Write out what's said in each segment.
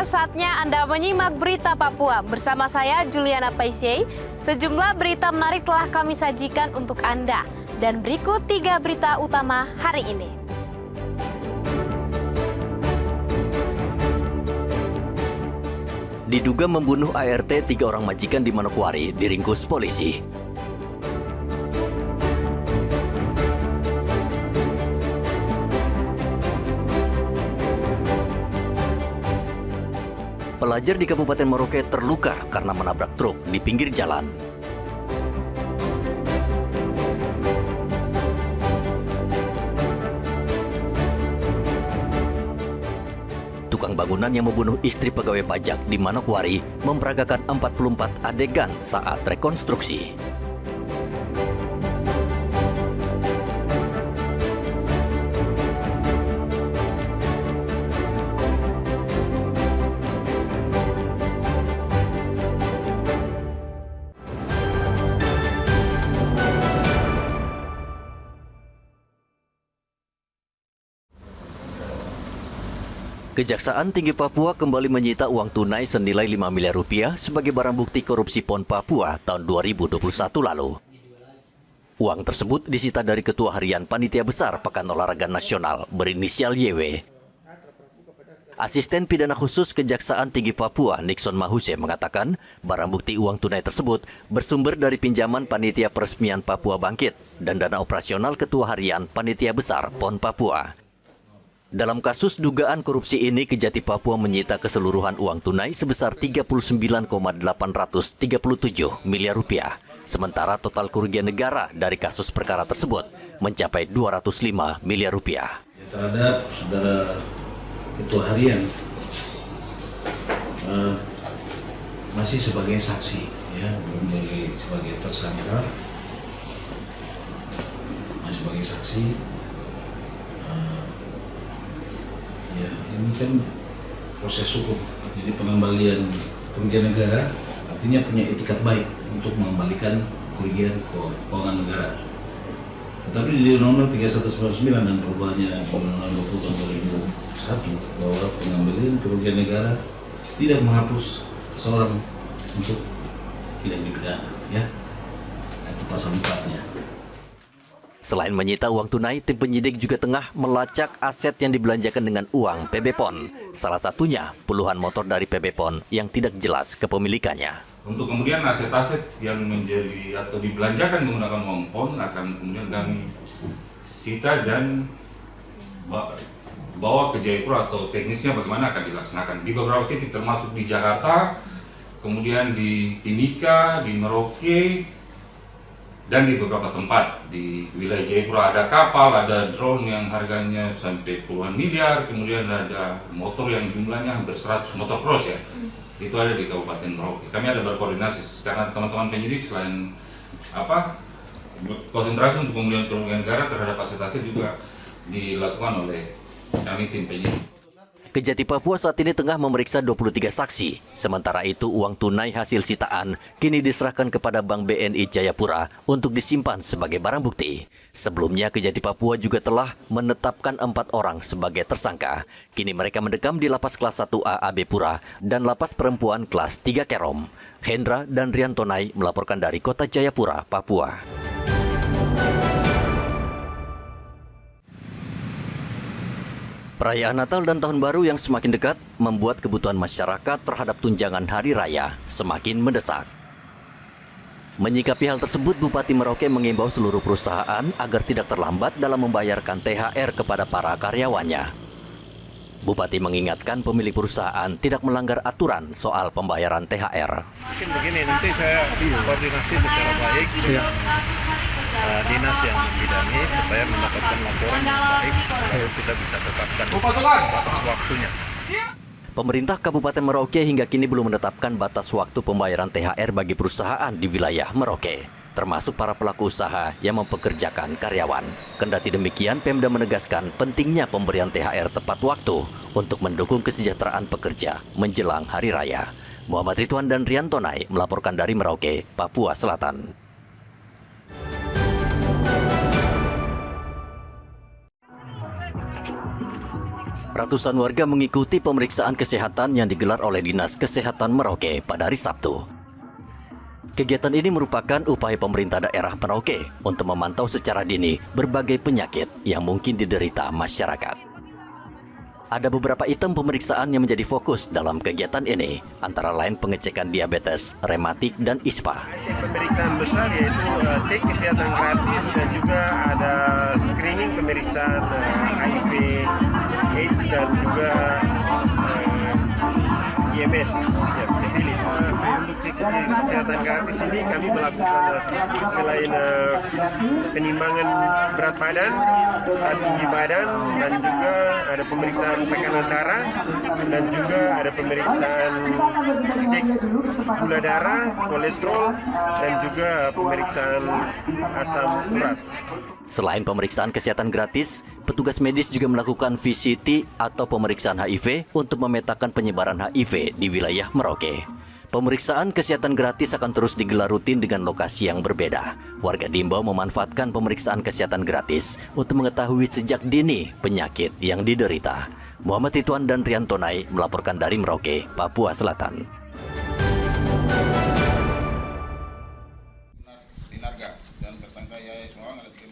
Pemirsa, saatnya Anda menyimak berita Papua. Bersama saya, Juliana Paisei. Sejumlah berita menarik telah kami sajikan untuk Anda. Dan berikut 3 berita utama hari ini. Diduga membunuh ART 3 orang majikan di Manokwari, diringkus polisi. Pelajar di Kabupaten Merauke terluka karena menabrak truk di pinggir jalan. Tukang bangunan yang membunuh istri pegawai pajak di Manokwari memperagakan 44 adegan saat rekonstruksi. Kejaksaan Tinggi Papua kembali menyita uang tunai senilai 5 miliar rupiah sebagai barang bukti korupsi PON Papua tahun 2021 lalu. Uang tersebut disita dari Ketua Harian Panitia Besar Pekan Olahraga Nasional berinisial YW. Asisten Pidana Khusus Kejaksaan Tinggi Papua Nixon Mahuse mengatakan barang bukti uang tunai tersebut bersumber dari pinjaman Panitia Peresmian Papua Bangkit dan dana operasional Ketua Harian Panitia Besar PON Papua. Dalam kasus dugaan korupsi ini, Kejati Papua menyita keseluruhan uang tunai sebesar 39,837 miliar rupiah. Sementara total kerugian negara dari kasus perkara tersebut mencapai 205 miliar rupiah. Terhadap saudara Ketua Harian masih sebagai saksi, ya, belum jadi sebagai tersangka, masih sebagai saksi. Ya, ini kan proses hukum, jadi pengembalian kerugian negara artinya punya etikat baik untuk mengembalikan kerugian keuangan negara. Tetapi di Undang-Undang 3199 dan perubahannya Undang-Undang 20 tahun 2001 bahwa pengembalian kerugian negara tidak menghapus seseorang untuk tidak dipidana, ya. Itu pasal 4-nya. Selain menyita uang tunai, tim penyidik juga tengah melacak aset yang dibelanjakan dengan uang PB PON. Salah satunya puluhan motor dari PB PON yang tidak jelas kepemilikannya. Untuk kemudian aset-aset yang menjadi atau dibelanjakan menggunakan uang PON akan kemudian kami sita dan bawa ke Jayapura atau teknisnya bagaimana akan dilaksanakan. Di beberapa titik termasuk di Jakarta, kemudian di Timika, di Merauke, dan di beberapa tempat di wilayah Jayapura ada kapal, ada drone yang harganya sampai puluhan miliar, kemudian ada motor yang jumlahnya hampir 100 motor cross, ya. Itu ada di Kabupaten Merauke. Kami ada berkoordinasi karena teman-teman penyidik selain konsentrasi untuk pemulihan kerugian negara terhadap aset-aset juga dilakukan oleh kami tim penyidik. Kejati Papua saat ini tengah memeriksa 23 saksi. Sementara itu uang tunai hasil sitaan kini diserahkan kepada Bank BNI Jayapura untuk disimpan sebagai barang bukti. Sebelumnya Kejati Papua juga telah menetapkan 4 orang sebagai tersangka. Kini mereka mendekam di Lapas Kelas 1A AB Pura dan Lapas Perempuan Kelas 3 Kerom. Hendra dan Riantonai melaporkan dari Kota Jayapura, Papua. Perayaan Natal dan Tahun Baru yang semakin dekat membuat kebutuhan masyarakat terhadap tunjangan hari raya semakin mendesak. Menyikapi hal tersebut, Bupati Merauke mengimbau seluruh perusahaan agar tidak terlambat dalam membayarkan THR kepada para karyawannya. Bupati mengingatkan pemilik perusahaan tidak melanggar aturan soal pembayaran THR. Mungkin begini, nanti saya koordinasi secara baik dengan dinas yang membidangi supaya mendapatkan laporan yang baik, lalu kita bisa tetapkan batas waktunya. Pemerintah Kabupaten Merauke hingga kini belum menetapkan batas waktu pembayaran THR bagi perusahaan di wilayah Merauke, termasuk para pelaku usaha yang mempekerjakan karyawan. Kendati demikian, Pemda menegaskan pentingnya pemberian THR tepat waktu untuk mendukung kesejahteraan pekerja menjelang Hari Raya. Muhammad Ridwan dan Riantonai melaporkan dari Merauke, Papua Selatan. Ratusan warga mengikuti pemeriksaan kesehatan yang digelar oleh Dinas Kesehatan Merauke pada hari Sabtu. Kegiatan ini merupakan upaya pemerintah daerah Merauke untuk memantau secara dini berbagai penyakit yang mungkin diderita masyarakat. Ada beberapa item pemeriksaan yang menjadi fokus dalam kegiatan ini, antara lain pengecekan diabetes, rematik, dan ISPA. Pemeriksaan besar yaitu cek kesehatan gratis dan juga ada screening pemeriksaan HIV, AIDS dan juga IMS, ya, sifilis. Untuk cek kesehatan gratis ini kami melakukan selain penimbangan berat badan, tinggi badan, dan juga ada pemeriksaan tekanan darah, dan juga ada pemeriksaan cek gula darah, kolesterol, dan juga pemeriksaan asam urat. Selain pemeriksaan kesehatan gratis, petugas medis juga melakukan VCT atau pemeriksaan HIV untuk memetakan penyebaran HIV di wilayah Merauke. Pemeriksaan kesehatan gratis akan terus digelar rutin dengan lokasi yang berbeda. Warga diimbau memanfaatkan pemeriksaan kesehatan gratis untuk mengetahui sejak dini penyakit yang diderita. Muhammad Ridwan dan Rian Tonai melaporkan dari Merauke, Papua Selatan.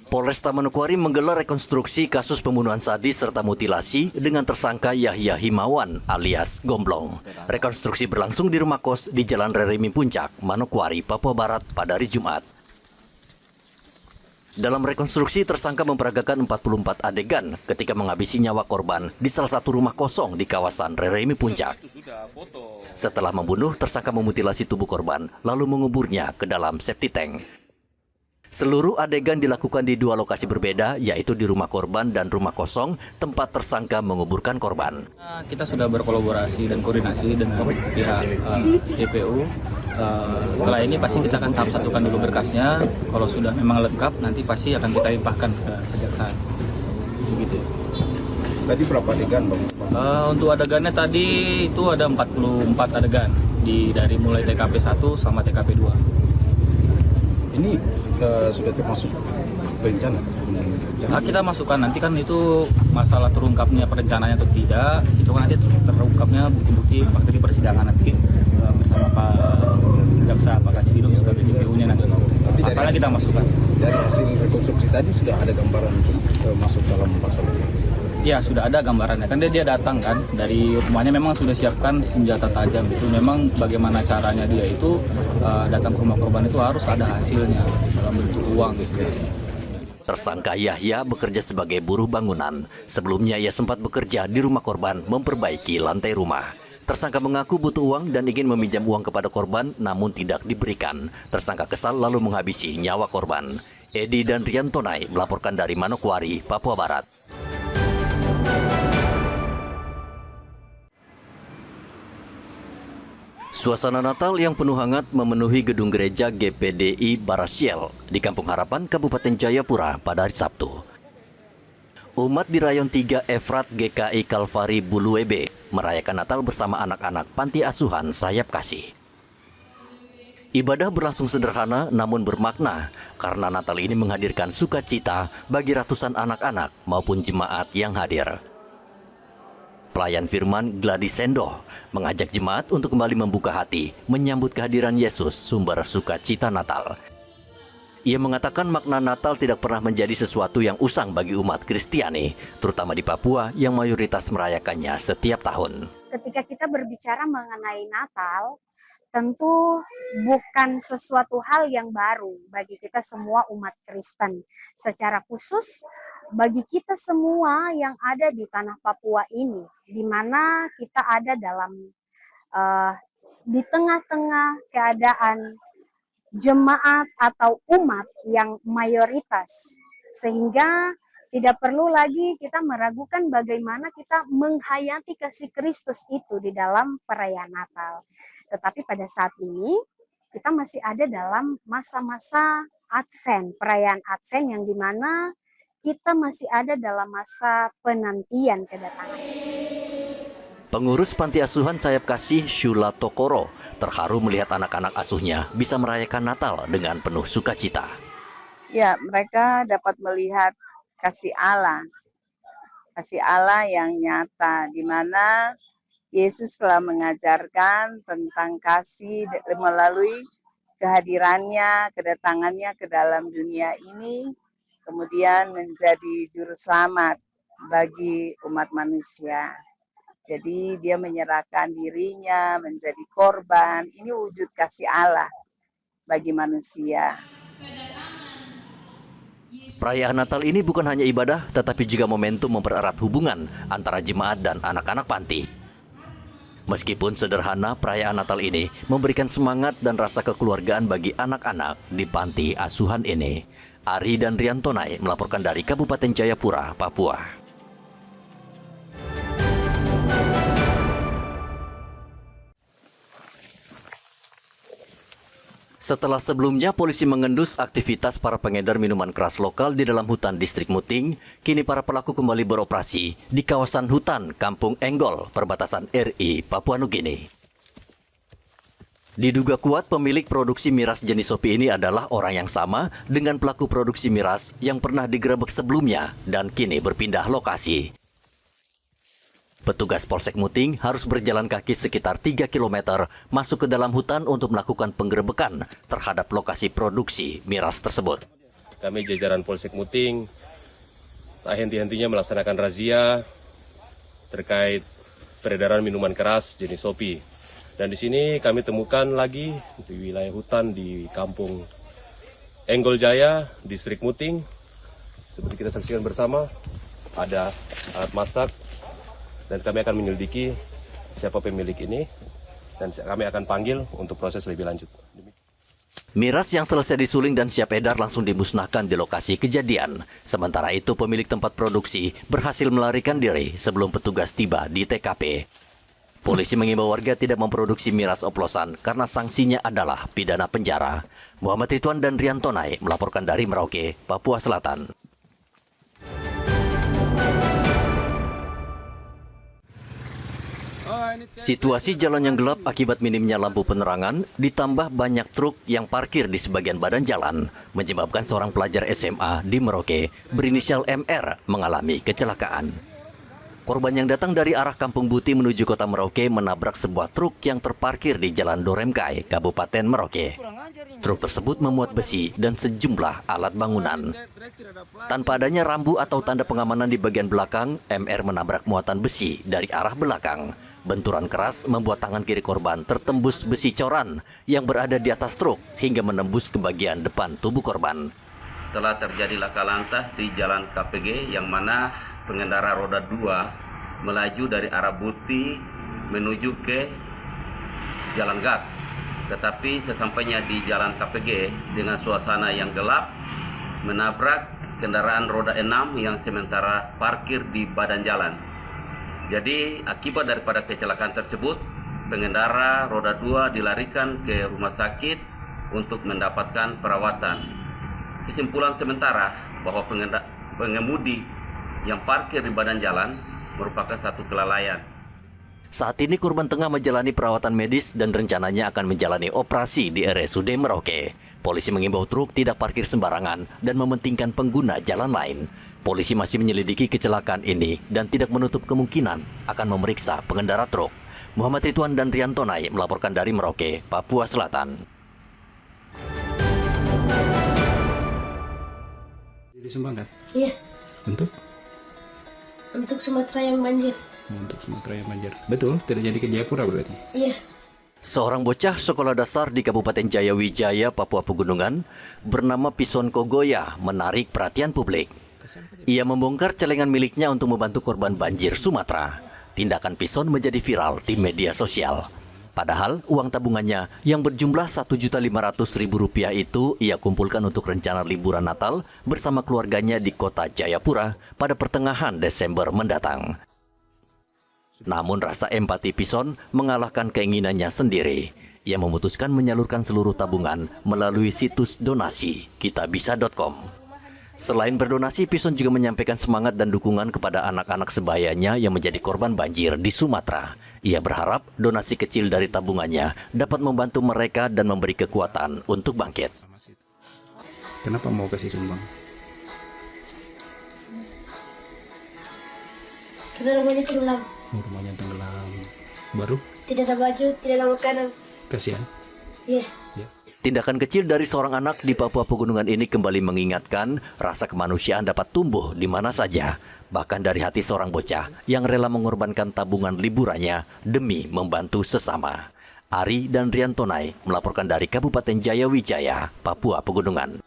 Polresta Manokwari menggelar rekonstruksi kasus pembunuhan sadis serta mutilasi dengan tersangka Yahya Himawan alias Gomblong. Rekonstruksi berlangsung di rumah kos di Jalan Reremi Puncak, Manokwari, Papua Barat pada hari Jumat. Dalam rekonstruksi, tersangka memperagakan 44 adegan ketika menghabisi nyawa korban di salah satu rumah kosong di kawasan Reremi Puncak. Setelah membunuh, tersangka memutilasi tubuh korban lalu menguburnya ke dalam septic tank. Seluruh adegan dilakukan di dua lokasi berbeda, yaitu di rumah korban dan rumah kosong tempat tersangka menguburkan korban. Kita sudah berkolaborasi dan koordinasi dengan pihak JPU. Setelah ini pasti kita akan tahap satukan dulu berkasnya. Kalau sudah memang lengkap, nanti pasti akan kita limpahkan ke kejaksaan. Begitu. Tadi berapa adegan, Bang? Untuk adegannya tadi itu ada 44 adegan dari mulai TKP 1 sama TKP 2. Ini sudah termasuk rencana? Nah, kita masukkan nanti kan itu masalah terungkapnya perencanaannya atau tidak, itu kan nanti terungkapnya bukti-bukti fakta di persidangan nanti bersama Pak Jaksa, Pak Kasidilum sebagai DPU-nya nanti. Pasalnya kita masukkan. Dari hasil rekonstruksi tadi sudah ada gambaran untuk masuk dalam pasal ini? Ya, sudah ada gambarannya. Kan dia datang kan dari rumahnya, memang sudah siapkan senjata tajam itu. Memang bagaimana caranya dia itu datang ke rumah korban itu harus ada hasilnya dalam bentuk uang gitu. Tersangka Yahya bekerja sebagai buruh bangunan. Sebelumnya ia sempat bekerja di rumah korban memperbaiki lantai rumah. Tersangka mengaku butuh uang dan ingin meminjam uang kepada korban namun tidak diberikan. Tersangka kesal lalu menghabisi nyawa korban. Edi dan Rian Tonai melaporkan dari Manokwari, Papua Barat. Suasana Natal yang penuh hangat memenuhi gedung gereja GPDI Barasiel di Kampung Harapan, Kabupaten Jayapura pada hari Sabtu. Umat di Rayon 3 Efrat GKI Kalvari Buluebe merayakan Natal bersama anak-anak panti asuhan Sayap Kasih. Ibadah berlangsung sederhana namun bermakna karena Natal ini menghadirkan sukacita bagi ratusan anak-anak maupun jemaat yang hadir. Pelayan firman Gladys Sendoh mengajak jemaat untuk kembali membuka hati menyambut kehadiran Yesus, sumber sukacita Natal. Ia mengatakan makna Natal tidak pernah menjadi sesuatu yang usang bagi umat Kristiani, terutama di Papua yang mayoritas merayakannya setiap tahun. Ketika kita berbicara mengenai Natal, tentu bukan sesuatu hal yang baru bagi kita semua umat Kristen. Secara khusus bagi kita semua yang ada di tanah Papua ini, di mana kita ada dalam di tengah-tengah keadaan jemaat atau umat yang mayoritas, sehingga tidak perlu lagi kita meragukan bagaimana kita menghayati kasih Kristus itu di dalam perayaan Natal. Tetapi pada saat ini kita masih ada dalam masa-masa Advent, perayaan Advent yang dimana kita masih ada dalam masa penantian kedatangan Yesus. Pengurus Panti Asuhan Sayap Kasih Shula Tokoro terharu melihat anak-anak asuhnya bisa merayakan Natal dengan penuh sukacita. Ya, mereka dapat melihat kasih Allah kasih Allah yang nyata, di mana Yesus telah mengajarkan tentang kasih melalui kehadirannya, kedatangannya ke dalam dunia ini, kemudian menjadi juru selamat bagi umat manusia. Jadi dia menyerahkan dirinya menjadi korban, ini wujud kasih Allah bagi manusia. Perayaan Natal ini bukan hanya ibadah, tetapi juga momentum mempererat hubungan antara jemaat dan anak-anak panti. Meskipun sederhana, perayaan Natal ini memberikan semangat dan rasa kekeluargaan bagi anak-anak di panti asuhan ini. Ari dan Riantonai melaporkan dari Kabupaten Jayapura, Papua. Setelah sebelumnya polisi mengendus aktivitas para pengedar minuman keras lokal di dalam hutan distrik Muting, kini para pelaku kembali beroperasi di kawasan hutan Kampung Enggol, perbatasan RI, Papua Nugini. Diduga kuat pemilik produksi miras jenis sopi ini adalah orang yang sama dengan pelaku produksi miras yang pernah digerebek sebelumnya dan kini berpindah lokasi. Petugas Polsek Muting harus berjalan kaki sekitar 3 km masuk ke dalam hutan untuk melakukan penggerebekan terhadap lokasi produksi miras tersebut. Kami jajaran Polsek Muting tak henti-hentinya melaksanakan razia terkait peredaran minuman keras jenis sopi. Dan di sini kami temukan lagi di wilayah hutan di Kampung Enggol Jaya, distrik Muting. Seperti kita saksikan bersama, ada alat masak. Dan kami akan menyelidiki siapa pemilik ini dan kami akan panggil untuk proses lebih lanjut. Miras yang selesai disuling dan siap edar langsung dimusnahkan di lokasi kejadian. Sementara itu pemilik tempat produksi berhasil melarikan diri sebelum petugas tiba di TKP. Polisi mengimbau warga tidak memproduksi miras oplosan karena sanksinya adalah pidana penjara. Muhammad Ridwan dan Riantonai melaporkan dari Merauke, Papua Selatan. Situasi jalan yang gelap akibat minimnya lampu penerangan ditambah banyak truk yang parkir di sebagian badan jalan menyebabkan seorang pelajar SMA di Merauke berinisial MR mengalami kecelakaan. Korban yang datang dari arah Kampung Buti menuju kota Merauke menabrak sebuah truk yang terparkir di Jalan Doremkai, Kabupaten Merauke. Truk tersebut memuat besi dan sejumlah alat bangunan. Tanpa adanya rambu atau tanda pengamanan di bagian belakang, MR menabrak muatan besi dari arah belakang. Benturan keras membuat tangan kiri korban tertembus besi coran yang berada di atas truk hingga menembus ke bagian depan tubuh korban. Telah terjadi laka lantas di Jalan KPG yang mana pengendara roda 2 melaju dari arah Buti menuju ke Jalan Gat. Tetapi sesampainya di Jalan KPG dengan suasana yang gelap menabrak kendaraan roda 6 yang sementara parkir di badan jalan. Jadi akibat daripada kecelakaan tersebut, pengendara roda 2 dilarikan ke rumah sakit untuk mendapatkan perawatan. Kesimpulan sementara bahwa pengemudi yang parkir di badan jalan merupakan satu kelalaian. Saat ini korban tengah menjalani perawatan medis dan rencananya akan menjalani operasi di RSUD Merauke. Polisi mengimbau truk tidak parkir sembarangan dan mementingkan pengguna jalan lain. Polisi masih menyelidiki kecelakaan ini dan tidak menutup kemungkinan akan memeriksa pengendara truk. Muhammad Ridwan dan Riantonai melaporkan dari Merauke, Papua Selatan. Disumbangkan? Iya. Untuk Sumatera yang banjir. Untuk Sumatera yang banjir. Betul, terjadi ke Jayapura berarti? Iya. Seorang bocah sekolah dasar di Kabupaten Jayawijaya, Papua Pegunungan, bernama Pison Kogoya menarik perhatian publik. Ia membongkar celengan miliknya untuk membantu korban banjir Sumatera. Tindakan Pison menjadi viral di media sosial. Padahal uang tabungannya yang berjumlah Rp1.500.000 itu ia kumpulkan untuk rencana liburan Natal bersama keluarganya di kota Jayapura pada pertengahan Desember mendatang. Namun rasa empati Pison mengalahkan keinginannya sendiri. Ia memutuskan menyalurkan seluruh tabungan melalui situs donasi kitabisa.com. Selain berdonasi, Pison juga menyampaikan semangat dan dukungan kepada anak-anak sebayanya yang menjadi korban banjir di Sumatera. Ia berharap donasi kecil dari tabungannya dapat membantu mereka dan memberi kekuatan untuk bangkit. Kenapa mau kasih sumbang? Karena rumahnya tenggelam. Rumahnya tenggelam. Baru? Tidak ada baju, tidak ada makanan. Kasihan. Iya. Tindakan kecil dari seorang anak di Papua Pegunungan ini kembali mengingatkan rasa kemanusiaan dapat tumbuh di mana saja. Bahkan dari hati seorang bocah yang rela mengorbankan tabungan liburannya demi membantu sesama. Ari dan Riantonai melaporkan dari Kabupaten Jayawijaya, Papua Pegunungan.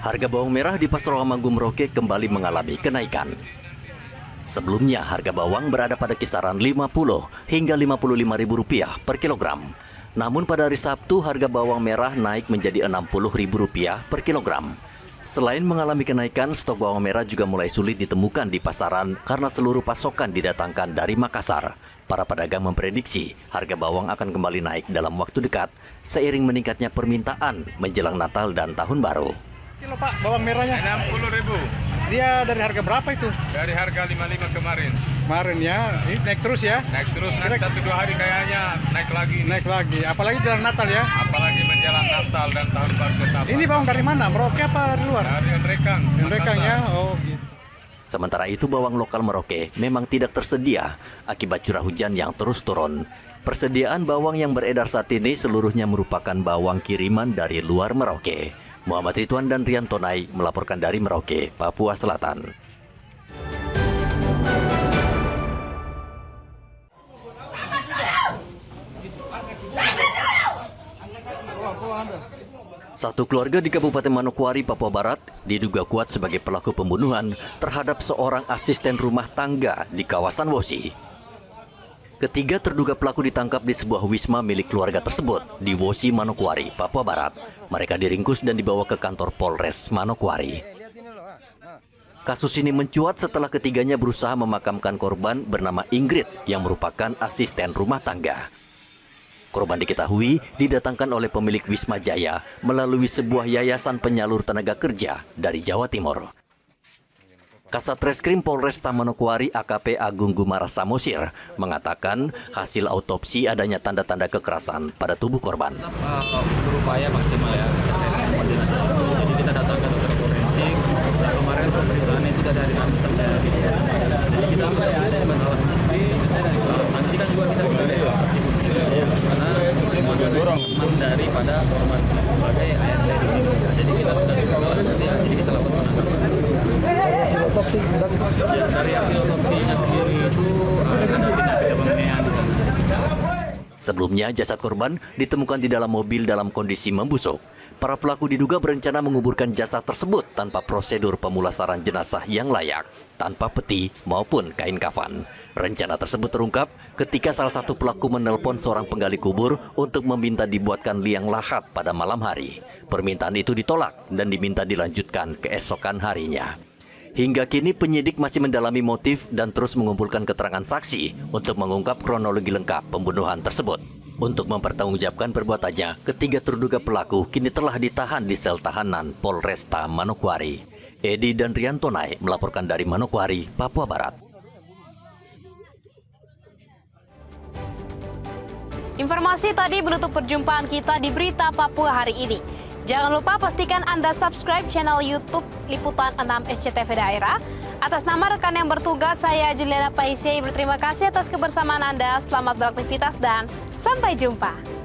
Harga bawang merah di Pasar Wamanggung Merauke kembali mengalami kenaikan. Sebelumnya harga bawang berada pada kisaran Rp50 hingga Rp55.000 per kilogram. Namun pada hari Sabtu harga bawang merah naik menjadi Rp60.000 per kilogram. Selain mengalami kenaikan, stok bawang merah juga mulai sulit ditemukan di pasaran karena seluruh pasokan didatangkan dari Makassar. Para pedagang memprediksi harga bawang akan kembali naik dalam waktu dekat seiring meningkatnya permintaan menjelang Natal dan Tahun Baru. Kilo Pak, bawang merahnya? 60.000. Dia dari harga berapa itu? Dari harga 55 kemarin. Kemarin ya, ini naik terus ya? Naik terus, nanti 1-2 hari kayaknya naik lagi. Naik lagi, apalagi dalam Natal ya? Apalagi menjelang Natal dan Tahun Baru Ketapang. Ini bawang dari mana? Merauke apa dari luar? Dari Endrekang. Endrekang ya, oh gitu. Sementara itu bawang lokal Merauke memang tidak tersedia akibat curah hujan yang terus turun. Persediaan bawang yang beredar saat ini seluruhnya merupakan bawang kiriman dari luar Merauke. Muhammad Ridwan dan Riantonai melaporkan dari Merauke, Papua Selatan. Satu keluarga di Kabupaten Manokwari, Papua Barat diduga kuat sebagai pelaku pembunuhan terhadap seorang asisten rumah tangga di kawasan Wosi. Ketiga terduga pelaku ditangkap di sebuah wisma milik keluarga tersebut di Wosi, Manokwari, Papua Barat. Mereka diringkus dan dibawa ke kantor Polres Manokwari. Kasus ini mencuat setelah ketiganya berusaha memakamkan korban bernama Ingrid yang merupakan asisten rumah tangga. Korban diketahui didatangkan oleh pemilik Wisma Jaya melalui sebuah yayasan penyalur tenaga kerja dari Jawa Timur. Kasat Reskrim Polresta Manokwari AKP Agung Gumara Samosir mengatakan hasil autopsi adanya tanda-tanda kekerasan pada tubuh korban. Berupaya maksimal ya. Jadi kita datang ke dokter forensik. Nah, kemarin pemeriksaan itu sudah dari kami sampai hari ini. Jadi kita bukan alat bukti. Sanksi kan juga bisa diberikan. Karena teman daripada korban sebagai ayah dari sini. Jadi kita sudah dibawa jadi kita lakukan penanganan. Ya, dari hasil otopsinya sendiri itu ada tindak penganiayaan. Sebelumnya jasad korban ditemukan di dalam mobil dalam kondisi membusuk. Para pelaku diduga berencana menguburkan jasad tersebut tanpa prosedur pemulasaran jenazah yang layak, tanpa peti maupun kain kafan. Rencana tersebut terungkap ketika salah satu pelaku menelpon seorang penggali kubur untuk meminta dibuatkan liang lahat pada malam hari. Permintaan itu ditolak dan diminta dilanjutkan keesokan harinya. Hingga kini penyidik masih mendalami motif dan terus mengumpulkan keterangan saksi untuk mengungkap kronologi lengkap pembunuhan tersebut. Untuk mempertanggungjawabkan perbuatannya, ketiga terduga pelaku kini telah ditahan di sel tahanan Polresta Manokwari. Edi dan Riantonai melaporkan dari Manokwari, Papua Barat. Informasi tadi menutup perjumpaan kita di Berita Papua hari ini. Jangan lupa pastikan Anda subscribe channel YouTube Liputan 6 SCTV Daerah. Atas nama rekan yang bertugas, saya Juliana Paisei berterima kasih atas kebersamaan Anda. Selamat beraktivitas dan sampai jumpa.